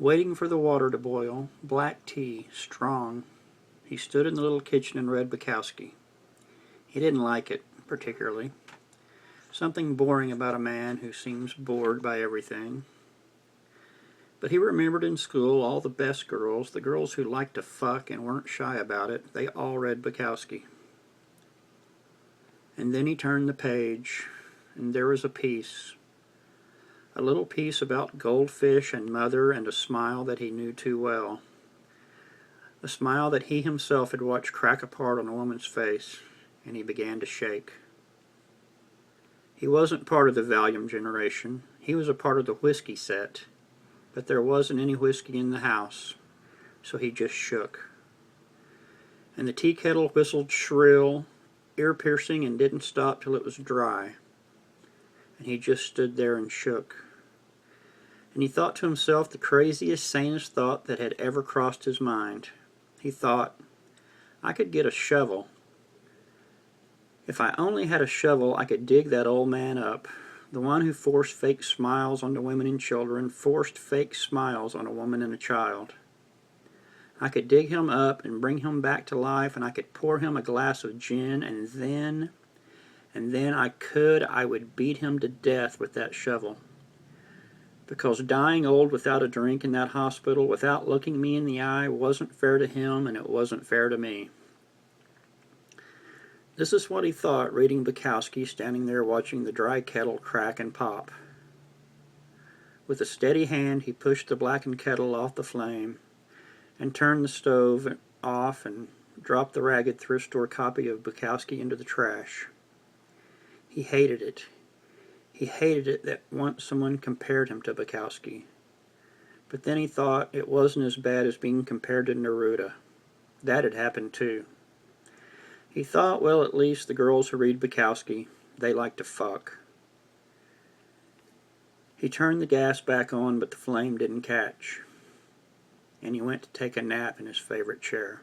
Waiting for the water to boil, black tea, strong, he stood in the little kitchen and read Bukowski. He didn't like it, particularly. Something boring about a man who seems bored by everything. But he remembered in school all the best girls, the girls who liked to fuck and weren't shy about it, they all read Bukowski. And then he turned the page, and there was a piece. A little piece about goldfish and mother and a smile that he knew too well. A smile that he himself had watched crack apart on a woman's face, and he began to shake. He wasn't part of the Valium generation. He was a part of the whiskey set. But there wasn't any whiskey in the house, so he just shook. And the tea kettle whistled shrill, ear-piercing, and didn't stop till it was dry. And he just stood there and shook. And he thought to himself the craziest, sanest thought that had ever crossed his mind. He thought, I could get a shovel. If I only had a shovel, I could dig that old man up. The one who forced fake smiles onto women and children, forced fake smiles on a woman and a child. I could dig him up and bring him back to life, and I could pour him a glass of gin, and then I would beat him to death with that shovel. Because dying old without a drink in that hospital, without looking me in the eye, wasn't fair to him, and it wasn't fair to me. This is what he thought, reading Bukowski, standing there watching the dry kettle crack and pop. With a steady hand, he pushed the blackened kettle off the flame and turned the stove off and dropped the ragged thrift store copy of Bukowski into the trash. He hated it. He hated it that once someone compared him to Bukowski. But then he thought it wasn't as bad as being compared to Neruda. That had happened too. He thought, well, at least the girls who read Bukowski, they like to fuck. He turned the gas back on, but the flame didn't catch. And he went to take a nap in his favorite chair.